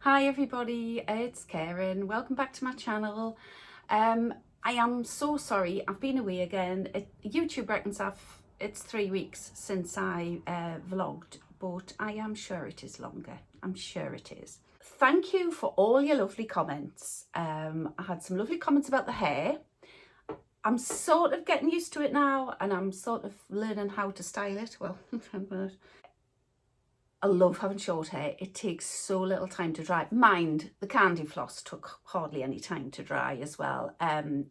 Hi everybody, it's Karen. Welcome back to my channel. I am so sorry, I've been away again. YouTube reckons it's 3 weeks since I vlogged, but I am sure it is longer. I'm sure it is. Thank you for all your lovely comments. I had some lovely comments about the hair. I'm sort of getting used to it now, and I'm sort of learning how to style it. Well, I love having short hair. It takes so little time to dry. Mind, the candy floss took hardly any time to dry as well.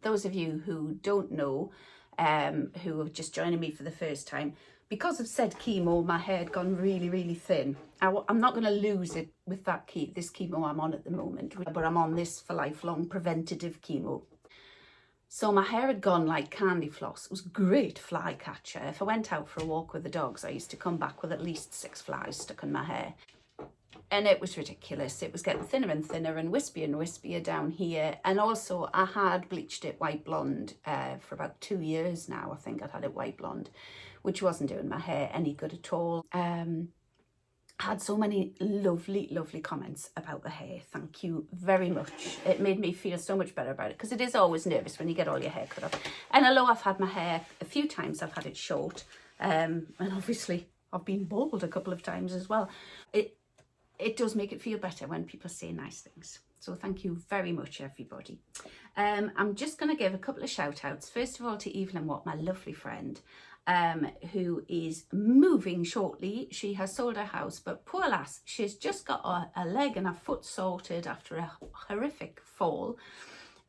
Those of you who don't know, who are just joining me for the first time, because of said chemo, my hair had gone really thin. I'm not going to lose it with this chemo I'm on at the moment, but I'm on this for lifelong preventative chemo. So my hair had gone like candy floss. It was a great fly catcher. If I went out for a walk with the dogs, I used to come back with at least 6 flies stuck in my hair. And it was ridiculous. It was getting thinner and thinner and wispier down here. And also I had bleached it white blonde for about 2 years now. I think I'd had it white blonde, which wasn't doing my hair any good at all. Had so many lovely comments about the hair. Thank you very much. It made me feel so much better about it, because it is always nervous when you get all your hair cut off. And although I've had my hair a few times, I've had it short, and obviously I've been bald a couple of times as well. It does make it feel better when people say nice things. So thank you very much, everybody. I'm just going to give a couple of shout outs. First of all to Evelyn Watt, my lovely friend, who is moving shortly. She has sold her house, but poor lass, she's just got a leg and a foot sorted after a horrific fall.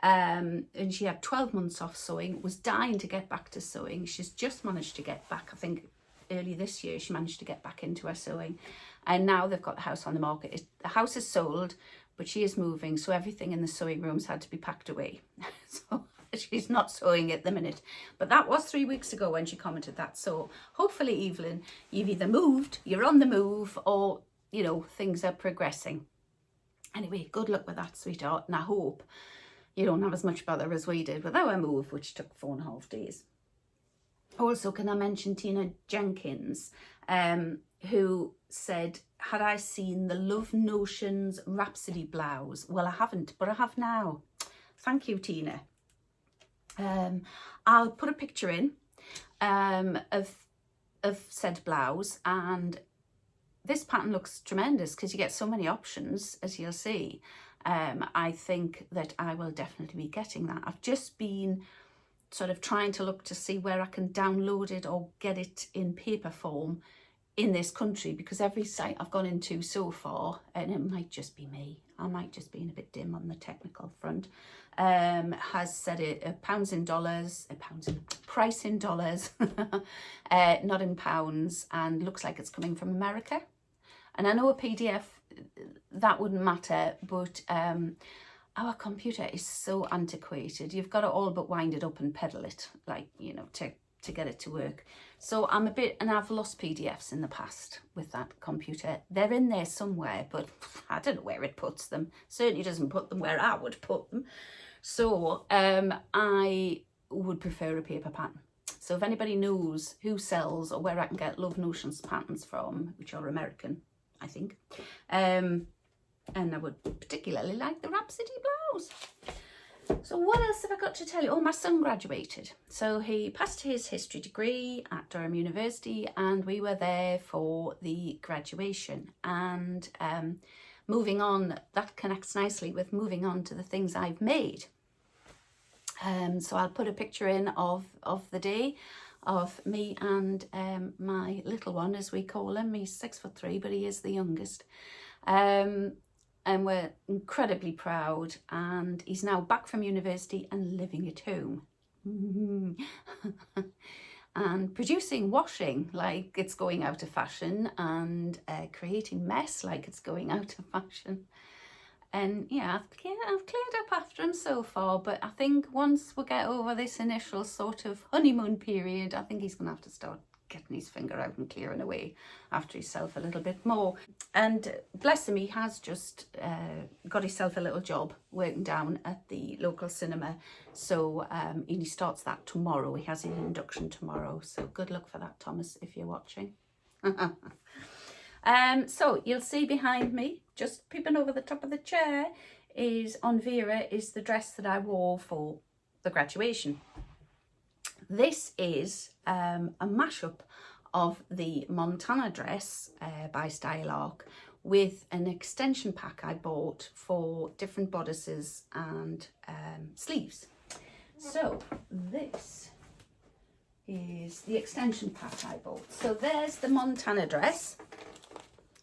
And she had 12 months off sewing, was dying to get back to sewing. She's just managed to get back, I think early this year, she managed to get back into her sewing. And now they've got the house on the market. The house is sold, but she is moving, so everything in the sewing rooms had to be packed away. So she's not sewing at the minute. But that was 3 weeks ago when she commented that. So hopefully, Evelyn, you've either moved, you're on the move, or, you know, things are progressing. Anyway, good luck with that, sweetheart. And I hope you don't have as much bother as we did with our move, which took 4.5 days. Also, can I mention Tina Jenkins, who said, had I seen the Love Notions Rhapsody blouse? Well, I haven't, but I have now. Thank you, Tina. I'll put a picture in of said blouse, and this pattern looks tremendous because you get so many options, as you'll see. I think that I will definitely be getting that. I've just been sort of trying to look to see where I can download it or get it in paper form in this country, because every site I've gone into so far, and it might just be me, I might just be a bit dim on the technical front, has said it pounds in dollars, price in dollars, not in pounds, and looks like it's coming from America. And I know a PDF, that wouldn't matter, but our computer is so antiquated. You've got to all but wind it up and pedal it, like, you know, to get it to work. So I'm a bit, and I've lost PDFs in the past with that computer. They're in there somewhere, but I don't know where it puts them. Certainly doesn't put them where I would put them. So I would prefer a paper pattern. So if anybody knows who sells or where I can get Love Notions patterns from, which are American, I think, and I would particularly like the Rhapsody blouse. So what else have I got to tell you? Oh, my son graduated. So he passed his history degree at Durham University, and we were there for the graduation. And moving on, that connects nicely with moving on to the things I've made. So I'll put a picture in of the day of me and my little one, as we call him. He's 6'3", but he is the youngest. And we're incredibly proud, and he's now back from university and living at home. And producing washing like it's going out of fashion, and creating mess like it's going out of fashion. And yeah, I've cleared up after him so far, but I think once we get over this initial sort of honeymoon period, I think he's going to have to start getting his finger out and clearing away after himself a little bit more. And bless him, he has just got himself a little job working down at the local cinema. So he starts that tomorrow. He has his induction tomorrow. So good luck for that, Thomas, if you're watching. So you'll see behind me, just peeping over the top of the chair, is on Vera, is the dress that I wore for the graduation. This is a mashup of the Montana dress by Style Arc with an extension pack I bought for different bodices and sleeves. So this is the extension pack I bought. So there's the Montana dress.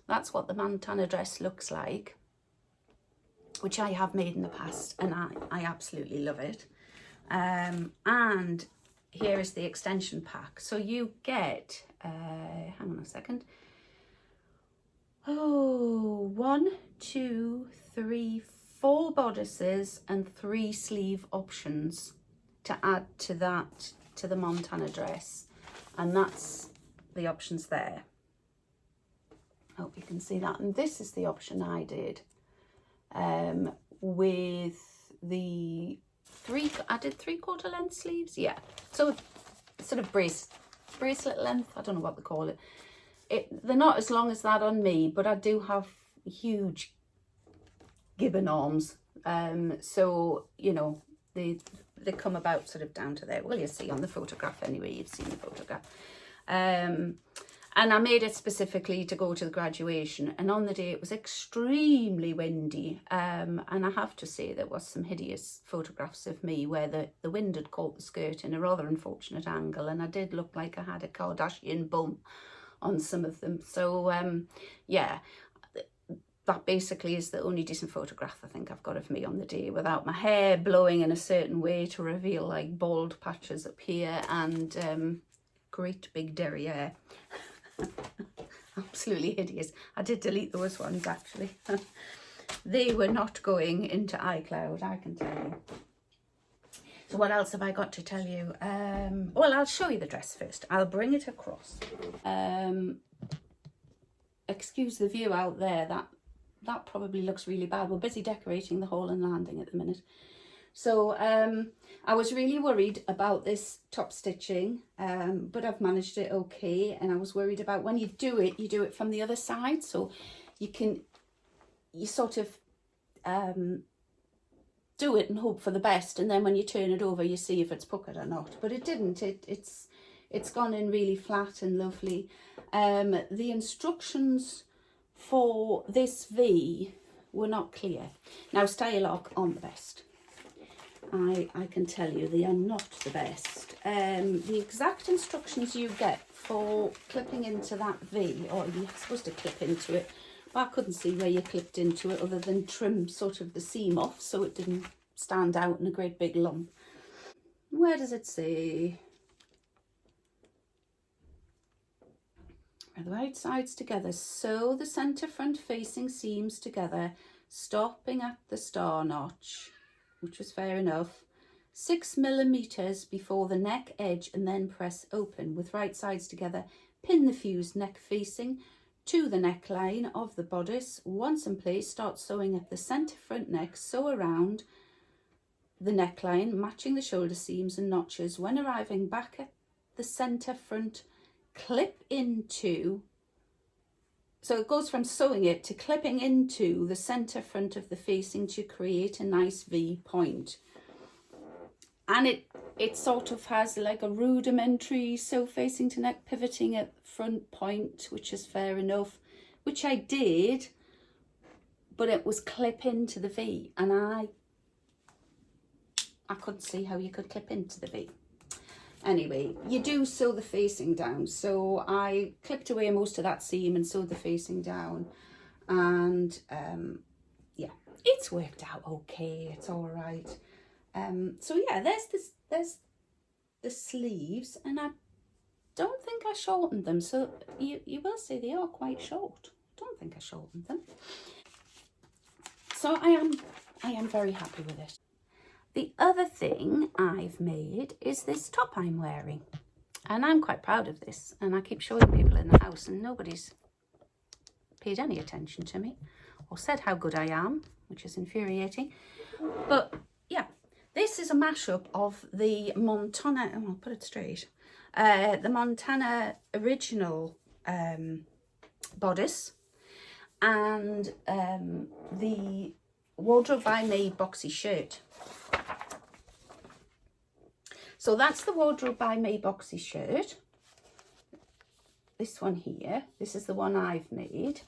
That's what the Montana dress looks like, which I have made in the past, and I absolutely love it. And here is the extension pack. So you get, hang on a second. Oh, 1, 2, 3, 4 bodices and 3 sleeve options to add to that, to the Montana dress. And that's the options there. Hope you can see that. And this is the option I did with the I did 3/4 length sleeves. Yeah. So sort of bracelet length. I don't know what they call it. They're not as long as that on me, but I do have huge gibbon arms. So, you know, they come about sort of down to there. Well, you see on the photograph anyway, you've seen the photograph. And I made it specifically to go to the graduation. And on the day it was extremely windy. And I have to say there was some hideous photographs of me where the wind had caught the skirt in a rather unfortunate angle. And I did look like I had a Kardashian bum on some of them. So, yeah, that basically is the only decent photograph I think I've got of me on the day, without my hair blowing in a certain way to reveal like bald patches up here and great big derriere. Absolutely hideous. I did delete those ones actually. They were not going into iCloud, I can tell you. So what else have I got to tell you? Well, I'll show you the dress first. I'll bring it across. Excuse the view out there. That probably looks really bad. We're busy decorating the hall and landing at the minute. So I was really worried about this top stitching, but I've managed it okay. And I was worried about when you do it from the other side. So you sort of do it and hope for the best. And then when you turn it over, you see if it's puckered or not. But it didn't. It's gone in really flat and lovely. The instructions for this V were not clear. Now, Style Arc aren't the best. I can tell you they are not the best. The exact instructions you get for clipping into that V, or you're supposed to clip into it, but I couldn't see where you clipped into it other than trim sort of the seam off so it didn't stand out in a great big lump. Where does it say? The right sides together, sew the centre front facing seams together, stopping at the star notch, which was fair enough, 6 millimeters before the neck edge, and then press open with right sides together. Pin the fused neck facing to the neckline of the bodice. Once in place, start sewing at the centre front neck, sew around the neckline, matching the shoulder seams and notches. When arriving back at the centre front, clip into, so it goes from sewing it to clipping into the centre front of the facing to create a nice V point. And it sort of has like a rudimentary sew facing to neck, pivoting at front point, which is fair enough, which I did, but it was clip into the V, and I couldn't see how you could clip into the V. Anyway, you do sew the facing down. So I clipped away most of that seam and sewed the facing down. And yeah, it's worked out okay. It's all right. So yeah, there's the sleeves, and I don't think I shortened them. So you will see they are quite short. I don't think I shortened them. So I am very happy with it. The other thing I've made is this top I'm wearing, and I'm quite proud of this, and I keep showing people in the house and nobody's paid any attention to me or said how good I am, which is infuriating. But yeah, this is a mashup of the Montana, I'll put it straight, the Montana original bodice and the Wardrobe by Me boxy shirt. So that's the Wardrobe by Me boxy shirt. This one here, this is the one I've made.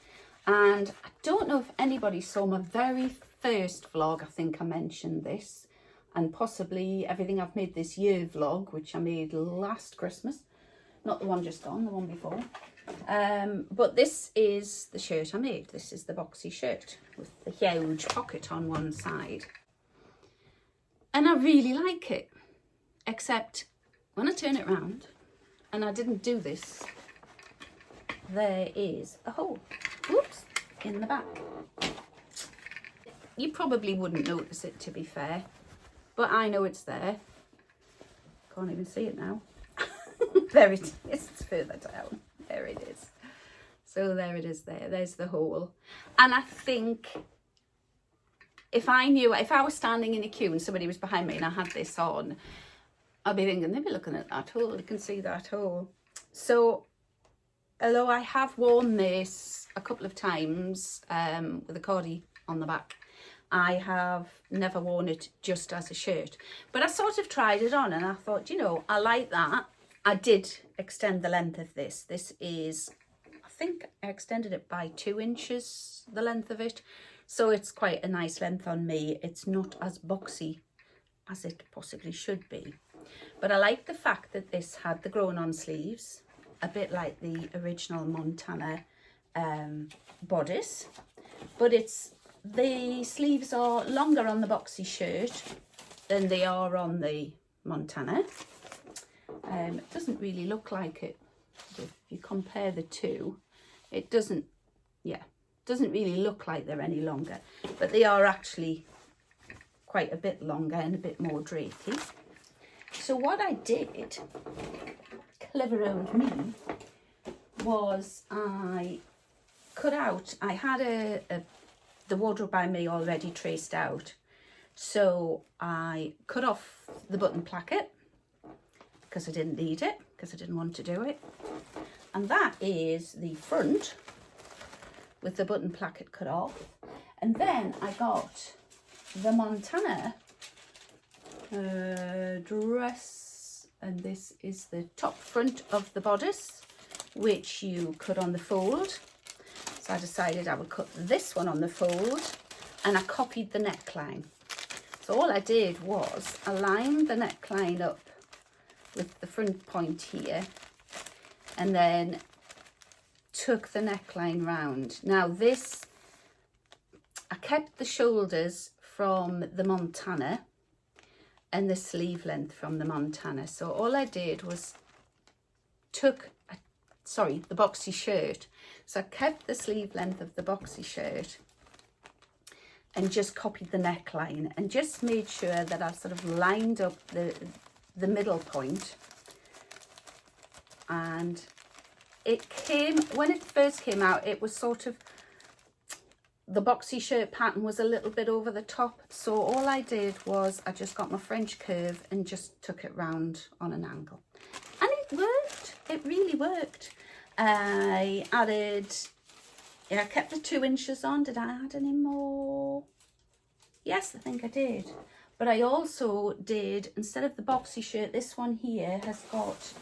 And I don't know if anybody saw my very first vlog. I think I mentioned this, and possibly everything I've made this year vlog, which I made last Christmas. Not the one just gone, the one before. But this is the shirt I made. This is the boxy shirt with the huge pocket on one side. And I really like it, except when I turn it around, and I didn't do this, there is a hole, whoops, in the back. You probably wouldn't notice it, to be fair, but I know it's there. Can't even see it now. There it is, it's further down. There it is. So there it is there. There's the hole. And I think if I was standing in a queue and somebody was behind me and I had this on, I'd be thinking, they'd be looking at that hole. You can see that hole. So although I have worn this a couple of times with a cordie on the back, I have never worn it just as a shirt. But I sort of tried it on and I thought, you know, I like that. I did extend the length of this. This is, I think I extended it by 2 inches, the length of it. So it's quite a nice length on me. It's not as boxy as it possibly should be. But I like the fact that this had the grown on sleeves, a bit like the original Montana bodice. But the sleeves are longer on the boxy shirt than they are on the Montana. It doesn't really look like it. If you compare the two, it doesn't really look like they're any longer, but they are actually quite a bit longer and a bit more drapey. So what I did, clever old me, was I cut out, I had the Wardrobe by Me already traced out, so I cut off the button placket because I didn't need it, because I didn't want to do it. And that is the front with the button placket cut off. And then I got the Montana dress, and this is the top front of the bodice, which you cut on the fold. So I decided I would cut this one on the fold, and I copied the neckline. So all I did was align the neckline up with the front point here, and then took the neckline round. Now this, I kept the shoulders from the Montana and the sleeve length from the Montana. So all I did was the boxy shirt. So I kept the sleeve length of the boxy shirt and just copied the neckline and just made sure that I sort of lined up the middle point. And it came, when it first came out, it was sort of, the boxy shirt pattern was a little bit over the top. So all I did was I just got my French curve and just took it round on an angle. And it worked. It really worked. I kept the 2 inches on. Did I add any more? Yes, I think I did. But I also did, instead of the boxy shirt, this one here has got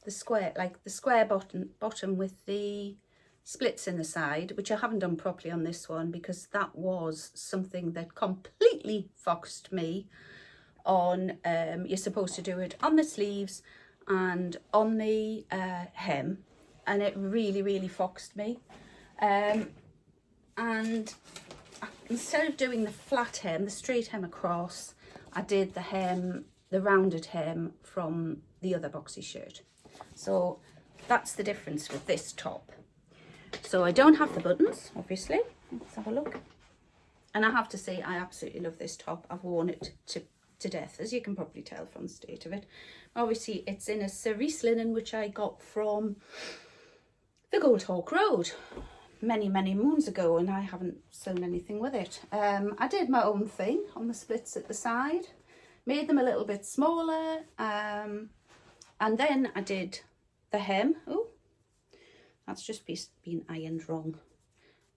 the square bottom with the splits in the side, which I haven't done properly on this one because that was something that completely foxed me on. You're supposed to do it on the sleeves and on the hem, and it really foxed me. And instead of doing the flat hem, the straight hem across, I did the hem, the rounded hem from the other boxy shirt. So that's the difference with this top. So I don't have the buttons, obviously. Let's have a look. And I have to say, I absolutely love this top. I've worn it to death, as you can probably tell from the state of it. Obviously, it's in a cerise linen, which I got from the Gold Hawk Road many moons ago, and I haven't sewn anything with it. I did my own thing on the splits at the side, made them a little bit smaller, and then I did the hem. Oh, that's just been ironed wrong.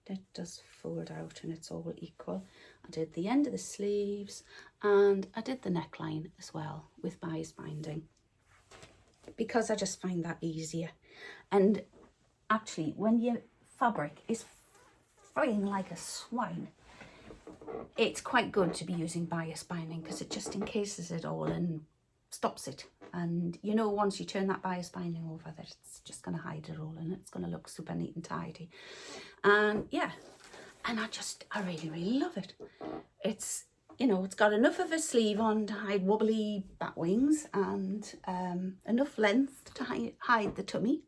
It does fold out and it's all equal. I did the end of the sleeves and I did the neckline as well with bias binding, because I just find that easier. And actually, when your fabric is flying like a swine, it's quite good to be using bias binding, because it just encases it all and stops it. And you know, once you turn that bias binding over, that it's just going to hide it all and it's going to look super neat and tidy. And yeah, and I really, really love it. It's, you know, it's got enough of a sleeve on to hide wobbly bat wings, and enough length to hide the tummy.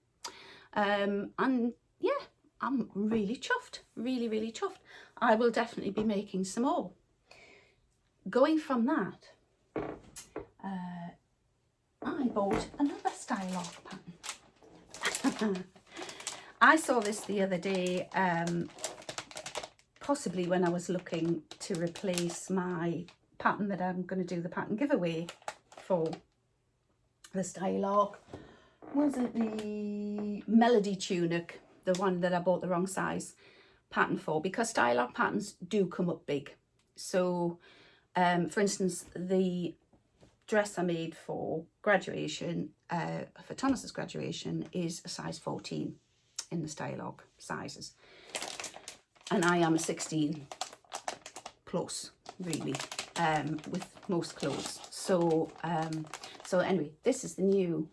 And yeah, I'm really chuffed, really, really chuffed. I will definitely be making some more. Going from that, I bought another Stylark pattern. I saw this the other day, possibly when I was looking to replace my pattern that I'm going to do the pattern giveaway for. The Stylark, was it the Melody Tunic, the one that I bought the wrong size pattern for, because Stylark patterns do come up big. So for instance, the dress I made for graduation, for Thomas's graduation, is a size 14 in the Stylark sizes, and I am a 16 plus really, with most clothes. So so anyway, this is the new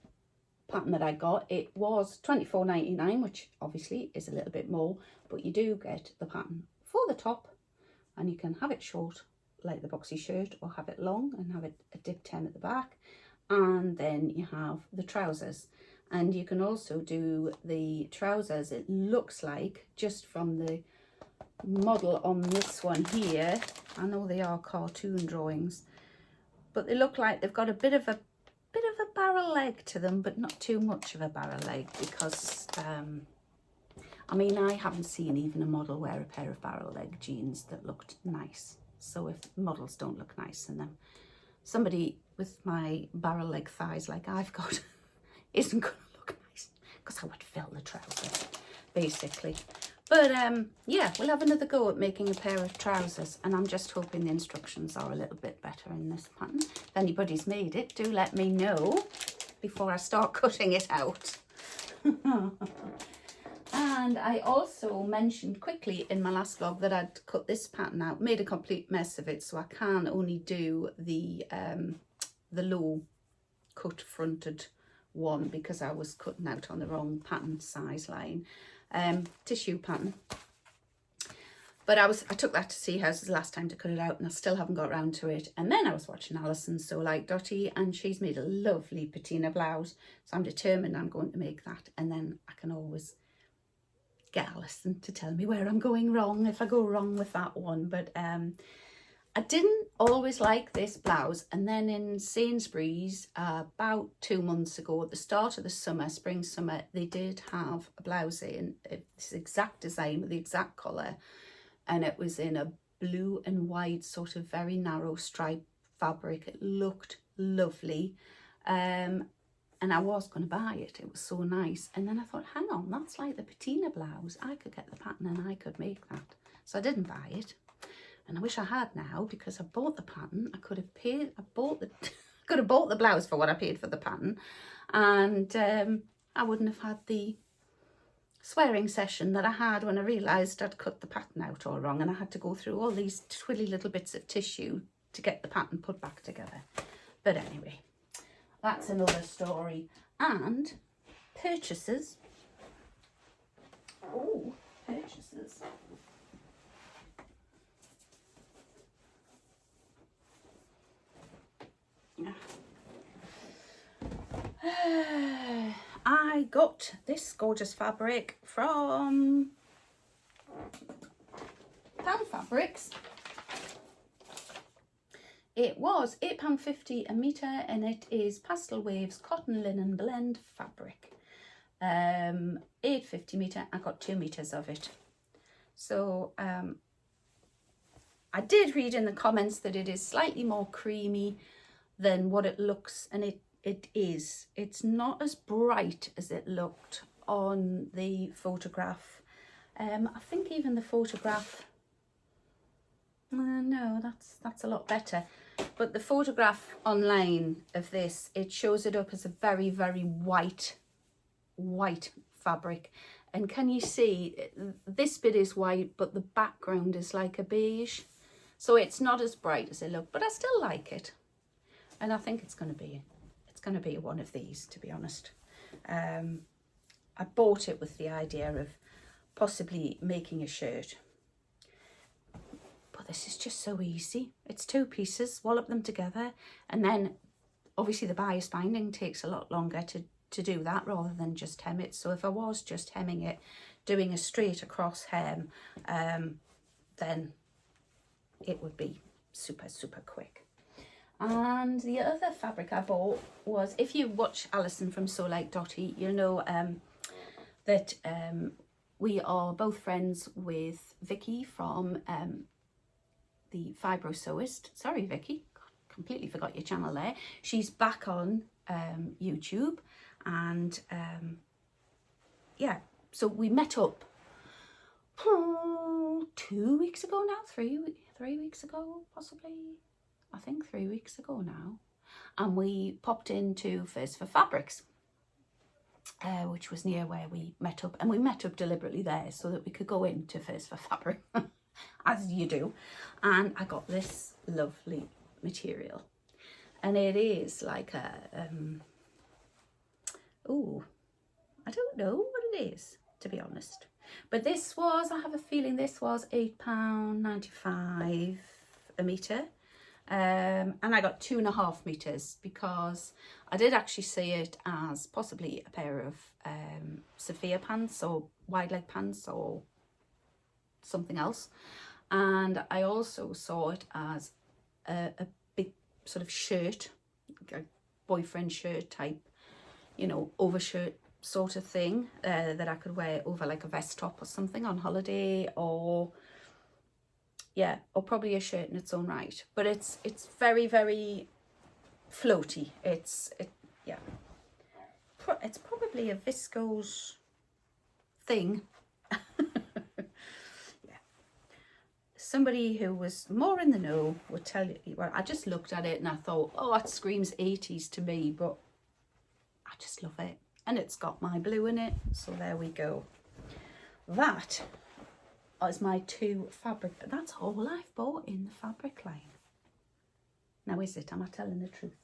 pattern that I got. It was £24.99, which obviously is a little bit more, but you do get the pattern for the top, and you can have it short like the boxy shirt, or have it long and have it a dip hem at the back, and then you have the trousers. And you can also do the trousers, it looks like, just from the model on this one here, I know they are cartoon drawings, but they look like they've got a bit of a barrel leg to them, but not too much of a barrel leg, because I mean, I haven't seen even a model wear a pair of barrel leg jeans that looked nice. So if models don't look nice in them, somebody with my barrel leg thighs like I've got isn't going to look nice, because I would fill the trousers basically. But yeah, we'll have another go at making a pair of trousers, and I'm just hoping the instructions are a little bit better in this pattern. If anybody's made it, do let me know before I start cutting it out. And I also mentioned quickly in my last vlog that I'd cut this pattern out, made a complete mess of it, so I can only do the low cut fronted one, because I was cutting out on the wrong pattern size line. Tissue pattern, but I took that to Sea Houses last time to cut it out, and I still haven't got around to it. And then I was watching Alison's So Like Dotty, and she's made a lovely patina blouse, so I'm determined I'm going to make that, and then I can always get Alison to tell me where I'm going wrong if I go wrong with that one. But I didn't always like this blouse, and then in Sainsbury's about 2 months ago, at the start of the summer, spring summer, they did have a blouse in this exact design with the exact colour, and it was in a blue and white sort of very narrow stripe fabric. It looked lovely, and I was going to buy it. It was so nice. And then I thought, hang on, that's like the patina blouse. I could get the pattern and I could make that. So I didn't buy it. And I wish I had now, because I bought the pattern. I could have paid, could have bought the blouse for what I paid for the pattern. And I wouldn't have had the swearing session that I had when I realised I'd cut the pattern out all wrong. And I had to go through all these twilly little bits of tissue to get the pattern put back together. But anyway, that's another story. And purchases. Oh, purchases. I got this gorgeous fabric from Pound Fabrics. It was £8.50 a metre, and it is Pastel Waves Cotton Linen Blend fabric. £8.50 metre. I got 2 metres of it. So I did read in the comments that it is slightly more creamy than what it looks, and it is. It's not as bright as it looked on the photograph. I think even the photograph, no, that's a lot better. But the photograph online of this, it shows it up as a very, very white fabric. And can you see, this bit is white, but the background is like a beige. So it's not as bright as it looked, but I still like it. And I think it's going to be one of these, to be honest. I bought it with the idea of possibly making a shirt. But this is just so easy. It's 2 pieces, wallop them together, and then obviously the bias binding takes a lot longer to do that rather than just hem it. So if I was just hemming it, doing a straight across hem, then it would be super, super quick. And the other fabric I bought was, if you watch Alison from Sew Like Dotty, you know that we are both friends with Vicky from the Fibro Sewist. Sorry, Vicky, completely forgot your channel there. She's back on YouTube, and yeah, so we met up 2 weeks ago now, 3 weeks ago, possibly. I think 3 weeks ago now, and we popped into First for Fabrics, which was near where we met up, and we met up deliberately there so that we could go into First for Fabric, as you do. And I got this lovely material, and it is like a oh, I don't know what it is, to be honest, but this was, I have a feeling this was £8.95 a metre. And I got 2.5 meters because I did actually see it as possibly a pair of Sophia pants or wide leg pants or something else, and I also saw it as a big sort of shirt, like boyfriend shirt type, you know, overshirt sort of thing that I could wear over like a vest top or something on holiday, or yeah, or probably a shirt in its own right. But it's very, very floaty. Yeah, it's probably a viscose thing. Yeah, somebody who was more in the know would tell you. Well, I just looked at it and I thought, oh, that screams 80s to me, but I just love it, and it's got my blue in it, so there we go. That is my 2 fabric. That's all I've bought in the fabric line. Now, is it? Am I telling the truth?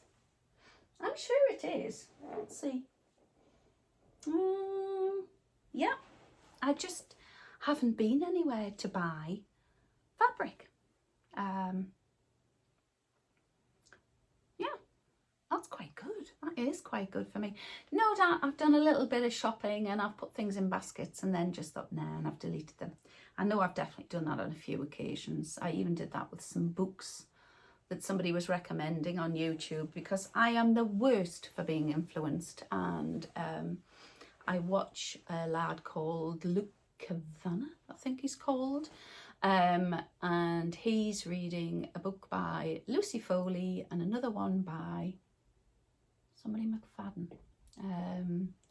I'm sure it is. Let's see. Yeah, I just haven't been anywhere to buy fabric. Yeah, that's quite good. That is quite good for me. No doubt I've done a little bit of shopping and I've put things in baskets and then just thought, nah, and I've deleted them. I know I've definitely done that on a few occasions. I even did that with some books that somebody was recommending on YouTube, because I am the worst for being influenced. And I watch a lad called Luke Kavanagh, I think he's called, and he's reading a book by Lucy Foley and another one by somebody McFadden.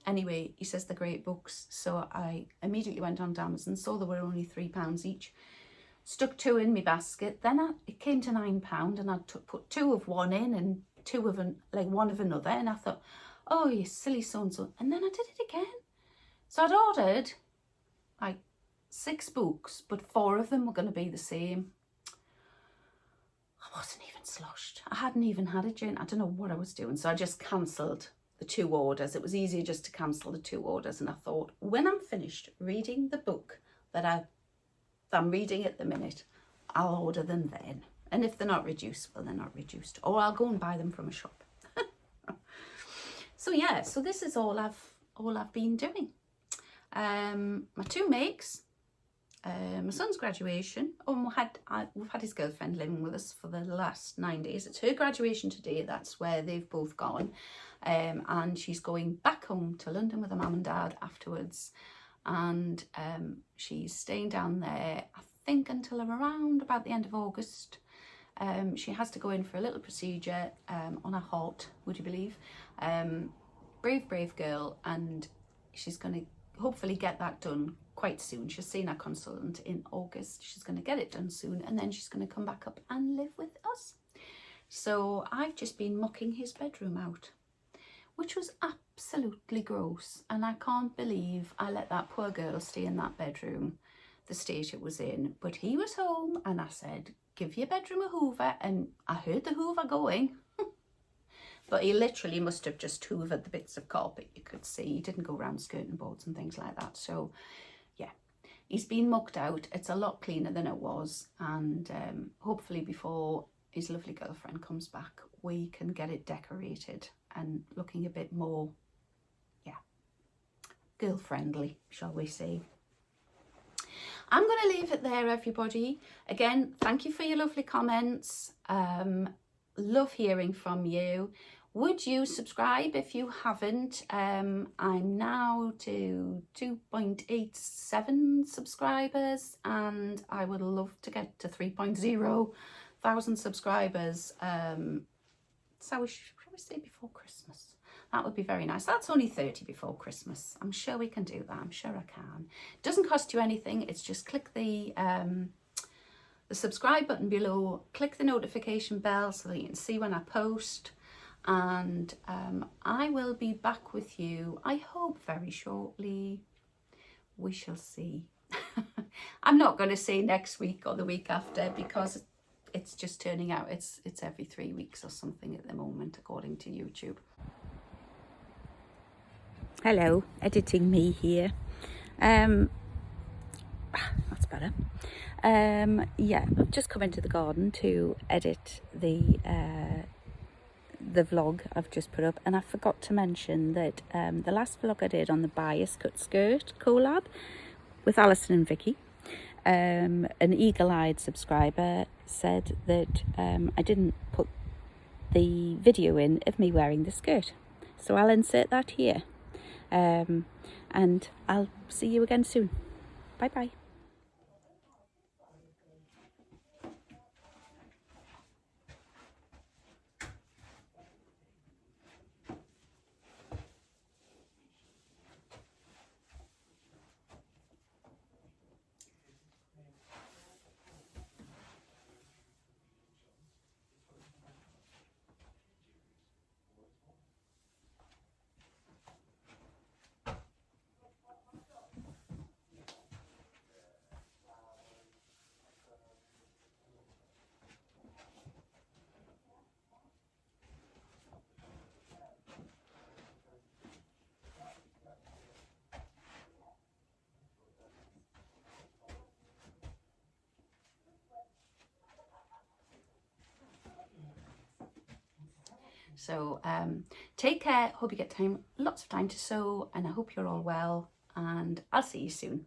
Anyway, he says they're great books, so I immediately went on to Amazon, saw they were only £3 each, stuck 2 in my basket. Then it came to £9, and I put 2 of one in and 2 of one of another, and I thought, oh, you silly so-and-so, and then I did it again. So I'd ordered like 6 books, but 4 of them were going to be the same. I wasn't even sloshed. I hadn't even had a gin. I don't know what I was doing, so I just cancelled the 2 orders. It was easier just to cancel the 2 orders, and I thought, when I'm finished reading the book that I'm reading at the minute, I'll order them then. And if they're not reduced, well, they're not reduced, or I'll go and buy them from a shop. So yeah, so this is all I've been doing. My 2 makes, my son's graduation. Oh, we've had his girlfriend living with us for the last 9 days. It's her graduation today. That's where they've both gone. And she's going back home to London with her mum and dad afterwards. And she's staying down there, I think, until around about the end of August. She has to go in for a little procedure on her heart, would you believe? Brave girl, and she's going to hopefully get that done quite soon. She's seen her consultant in August. She's going to get it done soon, and then she's going to come back up and live with us. So I've just been mucking his bedroom out, which was absolutely gross, and I can't believe I let that poor girl stay in that bedroom the state it was in. But he was home, and I said, give your bedroom a hoover, and I heard the hoover going. But he literally must have just hoovered the bits of carpet you could see. He didn't go around skirting boards and things like that. So yeah, he's been mucked out. It's a lot cleaner than it was, and hopefully before his lovely girlfriend comes back, we can get it decorated and looking a bit more, yeah, girl-friendly, shall we say. I'm going to leave it there, everybody. Again, thank you for your lovely comments. Love hearing from you. Would you subscribe if you haven't? I'm now to 2.87 subscribers, and I would love to get to 3.0 thousand subscribers. So shall we say before Christmas? That would be very nice. That's only 30 before Christmas. I'm sure we can do that. I'm sure I can. It doesn't cost you anything. It's just click the subscribe button below, click the notification bell so that you can see when I post, and I will be back with you, I hope, very shortly. We shall see. I'm not going to say next week or the week after, because it's just turning out it's every 3 weeks or something at the moment, according to YouTube. Hello, editing me here. That's better. Yeah, I've just come into the garden to edit the vlog I've just put up, and I forgot to mention that the last vlog I did on the bias cut skirt collab with Alison and Vicky, an eagle-eyed subscriber said that I didn't put the video in of me wearing the skirt, so I'll insert that here, and I'll see you again soon. Bye bye. So take care, hope you get lots of time to sew, and I hope you're all well, and I'll see you soon.